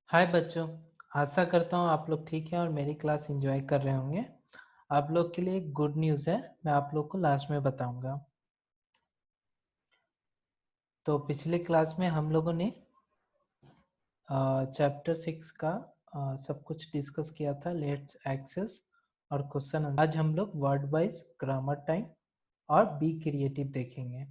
हाय बच्चों। आशा करता हूँ आप लोग ठीक हैं और मेरी क्लास एंजॉय कर रहे होंगे। आप लोग के लिए एक गुड न्यूज़ है, मैं आप लोग को लास्ट में बताऊंगा। तो पिछले क्लास में हम लोगों ने चैप्टर 6 का सब कुछ डिस्कस किया था। लेट्स एक्सेस और क्वेश्चन। आज हम लोग वर्ड वाइज ग्रामर टाइम और बी क्रिएटिव देखेंगे।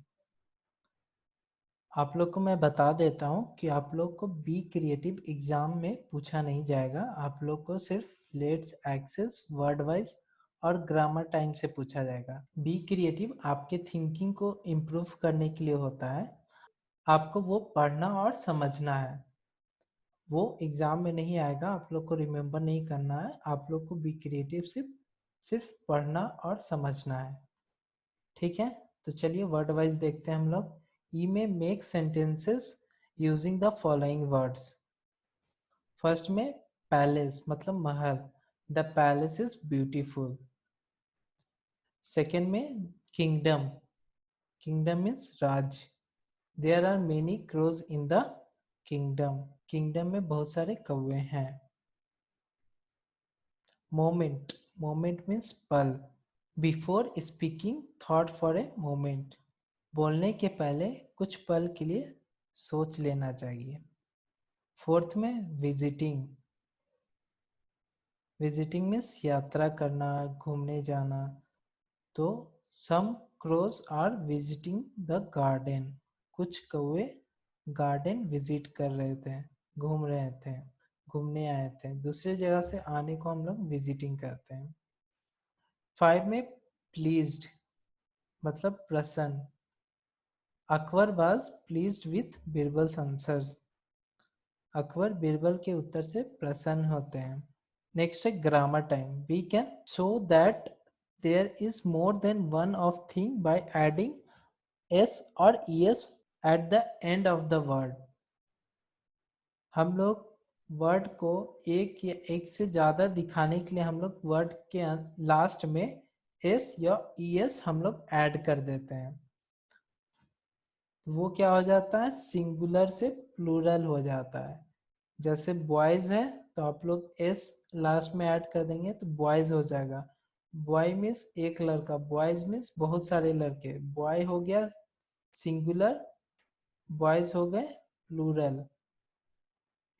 आप लोग को मैं बता देता हूँ कि आप लोग को बी क्रिएटिव एग्जाम में पूछा नहीं जाएगा। आप लोग को सिर्फ लेट्स एक्सेस, वर्ड वाइज और ग्रामर टाइम से पूछा जाएगा। बी क्रिएटिव आपके थिंकिंग को इम्प्रूव करने के लिए होता है। आपको वो पढ़ना और समझना है, वो एग्जाम में नहीं आएगा। आप लोग को रिमेम्बर नहीं करना है, आप लोग को बी क्रिएटिव सिर्फ पढ़ना और समझना है। ठीक है, तो चलिए वर्ड वाइज देखते हैं हम लोग। ई में make sentences using the following words. First में पैलेस मतलब महल, the palace is beautiful. Second में किंगडम, किंगडम मीन्स राज। There are many crows in the kingdom, kingdom में बहुत सारे कौवे हैं। मोमेंट, मोमेंट मीन्स पल। Before speaking thought for a moment, बोलने के पहले कुछ पल के लिए सोच लेना चाहिए। फोर्थ में विजिटिंग, विजिटिंग मीन्स यात्रा करना, घूमने जाना। तो some crows are visiting the garden, कुछ कौवे गार्डन विजिट कर रहे थे, घूम रहे थे, घूमने आए थे। दूसरी जगह से आने को हम लोग विजिटिंग करते हैं। 5 में प्लीज्ड मतलब प्रसन्न। Akbar was pleased with Birbal's answers, Akbar Birbal के उत्तर से प्रसन्न होते हैं। नेक्स्ट है grammar time. We can show that there is more than one of thing by adding s or es at the end of the word. हम लोग वर्ड को एक या एक से ज़्यादा दिखाने के लिए हम लोग वर्ड के लास्ट में एस या ईएस हम लोग ऐड कर देते हैं। वो क्या हो जाता है, सिंगुलर से प्लूरल हो जाता है। जैसे बॉयज है तो आप लोग एस लास्ट में ऐड कर देंगे तो बॉयज हो जाएगा। बॉय मीन्स एक लड़का, बॉयज मीन्स बहुत सारे लड़के। बॉय हो गया सिंगुलर, बॉयज हो गए प्लूरल।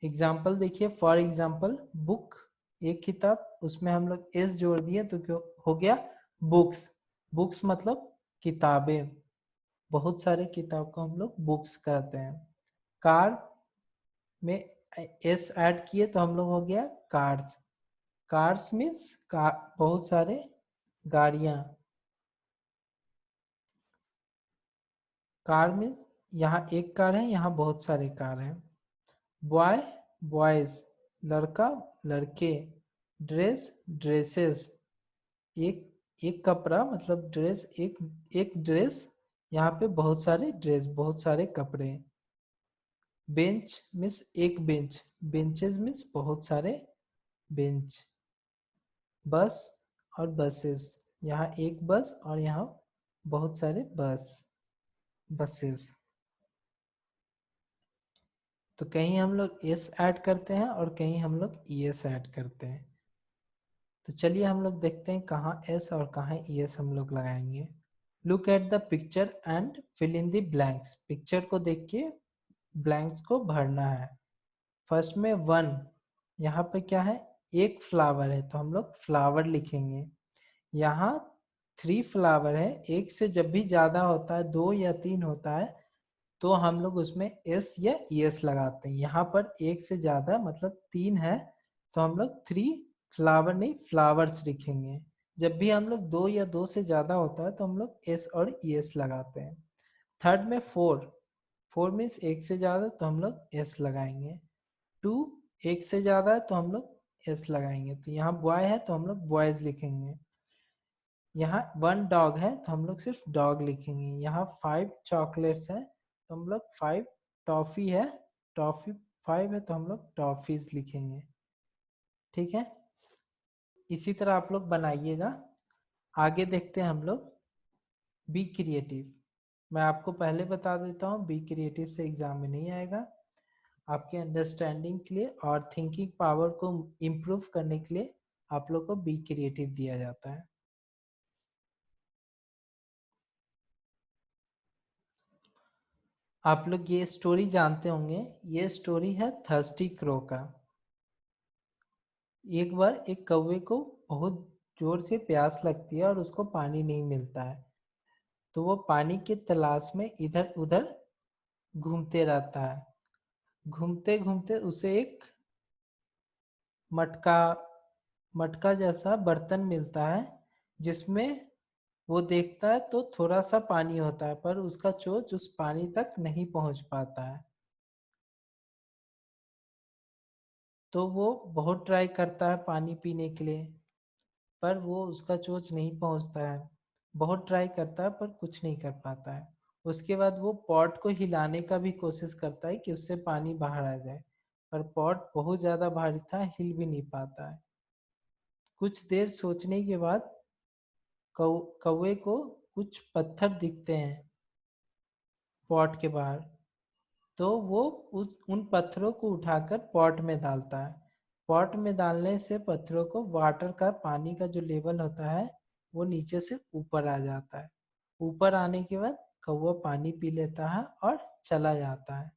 एग्जाम्पल देखिए, फॉर एग्जाम्पल बुक, एक किताब, उसमें हम लोग एस जोड़ दिए तो क्यों हो गया बुक्स। बुक्स मतलब किताबें, बहुत सारे किताब को हम लोग बुक्स कहते हैं। कार में एस ऐड किए तो हम लोग हो गया कार्स। कार्स मीन्स बहुत सारे गाड़ियां। कार मीन्स यहाँ एक कार है, यहाँ बहुत सारे कार हैं। बॉय बॉयज, लड़का लड़के। ड्रेस ड्रेसेस, एक एक कपड़ा मतलब ड्रेस, एक एक ड्रेस, यहाँ पे बहुत सारे ड्रेस, बहुत सारे कपड़े। बेंच मीन्स एक बेंच, बेंचेस मीन्स बहुत सारे बेंच। बस और बसेस, यहाँ एक बस और यहाँ बहुत सारे बस, बसेस। तो कहीं हम लोग एस ऐड करते हैं और कहीं हम लोग ई एस ऐड करते हैं। तो चलिए हम लोग देखते हैं कहाँ एस और कहाँ ई एस हम लोग लगाएंगे। Look at the picture and fill in the blanks. Picture को देख के ब्लैंक्स को भरना है। फर्स्ट में वन, यहाँ पे क्या है, एक फ्लावर है तो हम लोग फ्लावर लिखेंगे। यहाँ 3 फ्लावर है, एक से जब भी ज्यादा होता है, 2 या 3 होता है, तो हम लोग उसमें एस या एस लगाते हैं। यहाँ पर एक से ज्यादा मतलब 3 है तो हम लोग 3 फ्लावर नहीं फ्लावर्स लिखेंगे। जब भी हम लोग 2 या 2 से ज्यादा होता है तो हम लोग एस और एस लगाते हैं। थर्ड में 4, 4 मीन्स एक से ज्यादा तो हम लोग एस लगाएंगे। 2 एक से ज्यादा है तो हम लोग एस लगाएंगे। तो यहाँ बॉय है तो हम लोग बॉयज लिखेंगे। यहाँ 1 डॉग है तो हम लोग सिर्फ डॉग लिखेंगे। यहाँ 5 चॉकलेट्स है तो हम लोग 5, टॉफी है, टॉफी 5 है तो हम लोग टॉफीज लिखेंगे। ठीक है, इसी तरह आप लोग बनाइएगा। आगे देखते हैं हम लोग बी क्रिएटिव। मैं आपको पहले बता देता हूँ, बी क्रिएटिव से एग्जाम में नहीं आएगा। आपके अंडरस्टैंडिंग के लिए और थिंकिंग पावर को इम्प्रूव करने के लिए आप लोग को बी क्रिएटिव दिया जाता है। आप लोग ये स्टोरी जानते होंगे, ये स्टोरी है थर्स्टी क्रो का। एक बार एक कौवे को बहुत जोर से प्यास लगती है और उसको पानी नहीं मिलता है, तो वो पानी की तलाश में इधर उधर घूमते रहता है। घूमते घूमते उसे एक मटका मटका जैसा बर्तन मिलता है, जिसमें वो देखता है तो थोड़ा सा पानी होता है, पर उसका चोंच उस पानी तक नहीं पहुंच पाता है। तो वो बहुत ट्राई करता है पानी पीने के लिए, पर वो उसका चोंच नहीं पहुंचता है। बहुत ट्राई करता है पर कुछ नहीं कर पाता है। उसके बाद वो पॉट को हिलाने का भी कोशिश करता है कि उससे पानी बाहर आ जाए, पर पॉट बहुत ज़्यादा भारी था, हिल भी नहीं पाता है। कुछ देर सोचने के बाद कौवे को कुछ पत्थर दिखते हैं पॉट के बाहर। तो वो उन पत्थरों को उठाकर पॉट में डालता है। पॉट में डालने से पत्थरों को वाटर का, पानी का जो लेवल होता है वो नीचे से ऊपर आ जाता है। ऊपर आने के बाद कौवा पानी पी लेता है और चला जाता है।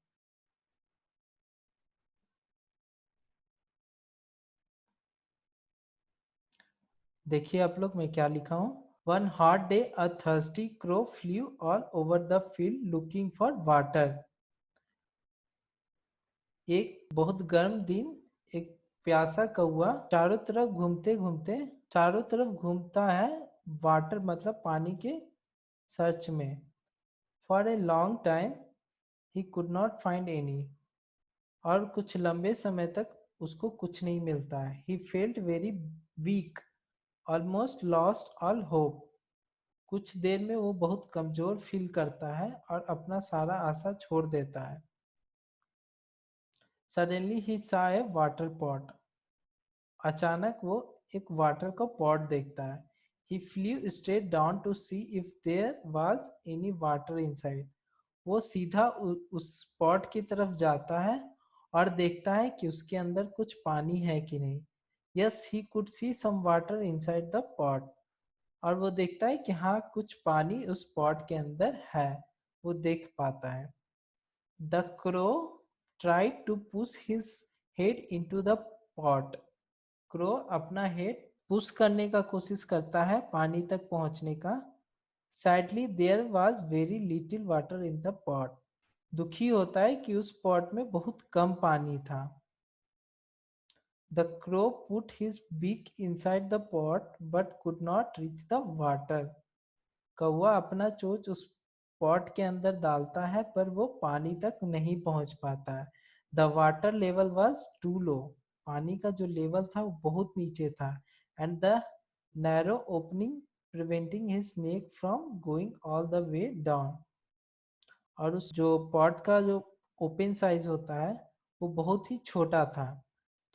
देखिए आप लोग मैं क्या लिखा हूँ। One hot day a thirsty crow flew all over the field looking for water. एक बहुत गर्म दिन एक प्यासा कौवा चारों तरफ घूमता है, वाटर मतलब पानी के सर्च में। For a long time he could not find any. और कुछ लंबे समय तक उसको कुछ नहीं मिलता है। He felt very weak, almost lost all hope. कुछ देर में वो बहुत कमजोर फील करता है और अपना सारा आशा छोड़ देता है। Suddenly he saw a water pot. अचानक वो एक वाटर का पॉट देखता है। He flew straight down to see if there was any water inside. वो सीधा उस पॉट की तरफ जाता है और देखता है कि उसके अंदर कुछ पानी है कि नहीं। Yes, he could see some water inside the pot. और वो देखता है कि हाँ कुछ पानी उस पॉट के अंदर है, वो देख पाता है। The crow tried to push his head into the pot. Crow अपना हेड पुश करने का कोशिश करता है पानी तक पहुंचने का। Sadly there was very little water in the pot. दुखी होता है कि उस पॉट में बहुत कम पानी था। The crow put his beak inside the pot but could not reach the water. कौवा अपना चोंच उस पॉट के अंदर डालता है, पर वो पानी तक नहीं पहुंच पाता है। The water level was too low. पानी का जो लेवल था वो बहुत नीचे था। And the narrow opening preventing his neck from going all the way down. और उस जो पॉट का जो ओपन साइज होता है वो बहुत ही छोटा था,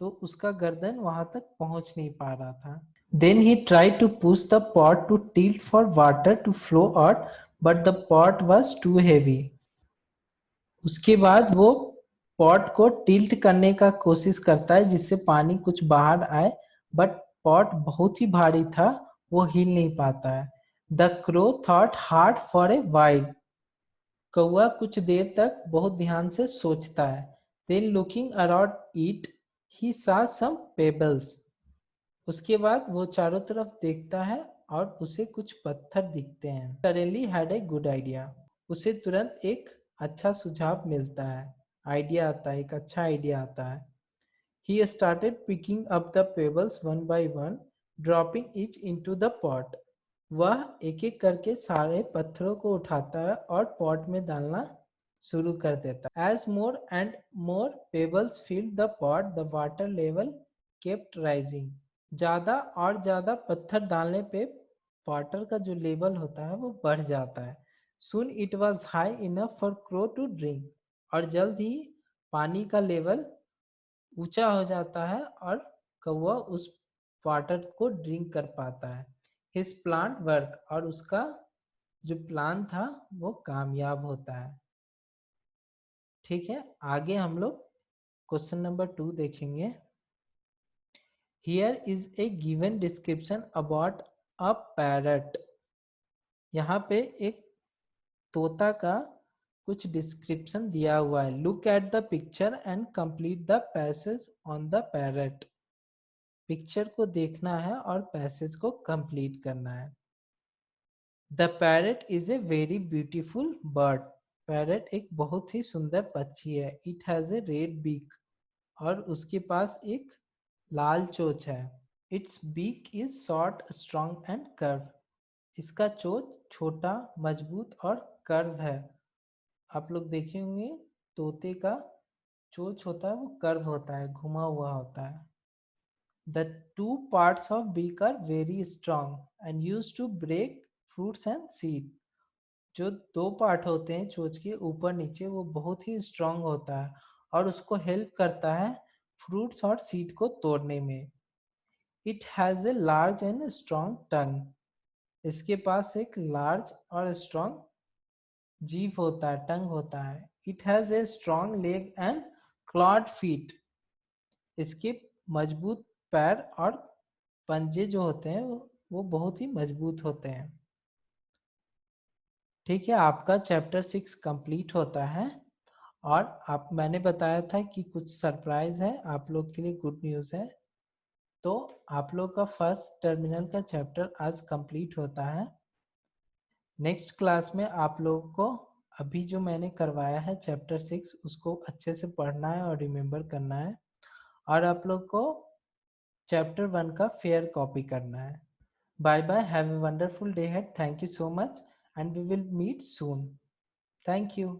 तो उसका गर्दन वहां तक पहुंच नहीं पा रहा था। Then he tried to push the pot to tilt for water to flow out, but the pot was too heavy. उसके बाद वो पॉट को टिल्ट करने का कोशिश करता है जिससे पानी कुछ बाहर आए, बट पॉट बहुत ही भारी था, वो हिल नहीं पाता है। The crow thought hard for a while. कौआ कुछ देर तक बहुत ध्यान से सोचता है। Then looking around it he saw some pebbles. उसके बाद वो चारों तरफ देखता है और उसे कुछ पत्थर दिखते हैं। Suddenly had a good idea. उसे तुरंत एक अच्छा सुझाव मिलता है, आइडिया आता है, एक अच्छा आइडिया आता है। He started picking up the pebbles one by one, dropping each into the pot. वह एक एक करके सारे पत्थरों को उठाता है और पॉट में डालना शुरू कर देता है। As more and more pebbles filled the pot, the water level kept rising. ज्यादा और ज्यादा पत्थर डालने पे वाटर का जो लेवल होता है वो बढ़ जाता है। Soon it was high enough for crow to drink. और जल्द ही पानी का लेवल ऊंचा हो जाता है और कौवा उस वाटर को ड्रिंक कर पाता है। His plant work. और उसका जो प्लान था वो कामयाब होता है। ठीक है, आगे हम लोग क्वेश्चन नंबर 2 देखेंगे। Here is a given description about a parrot. यहाँ पे एक तोता का कुछ डिस्क्रिप्शन दिया हुआ है। Look at the picture and complete the passage on the parrot. Picture को देखना है और पैसेज को कंप्लीट करना है। The parrot is a very beautiful bird. Parrot एक बहुत ही सुंदर पक्षी है। It has a red beak. और उसके पास एक लाल चोंच है। Its beak is short strong and curve. इसका चोंच छोटा मजबूत और कर्व है। आप लोग देखे होंगे तोते का चोंच होता है वो कर्व होता है, घुमा हुआ होता है। The two parts of beak are very strong and use to break fruits and seed. जो दो पार्ट होते हैं चोंच के ऊपर नीचे वो बहुत ही स्ट्रॉन्ग होता है और उसको हेल्प करता है फ्रूट्स और सीड को तोड़ने में। It has a large and strong tongue. इसके पास एक लार्ज और स्ट्रॉन्ग जीभ होता है, टंग होता है। It has a strong leg and Claude feet. इसके मजबूत पैर और पंजे जो होते हैं वो बहुत ही मजबूत होते हैं। ठीक है, आपका चैप्टर 6 कंप्लीट होता है। और आप मैंने बताया था कि कुछ सरप्राइज है आप लोग के लिए, गुड न्यूज़ है। तो आप लोग का फर्स्ट टर्मिनल का चैप्टर आज कंप्लीट होता है। नेक्स्ट क्लास में आप लोगों को अभी जो मैंने करवाया है चैप्टर 6 उसको अच्छे से पढ़ना है और रिमेम्बर करना है। और आप लोग को चैप्टर 1 का फेयर कॉपी करना है। Bye bye, have a wonderful day ahead. Thank you so much and we will meet soon. Thank you.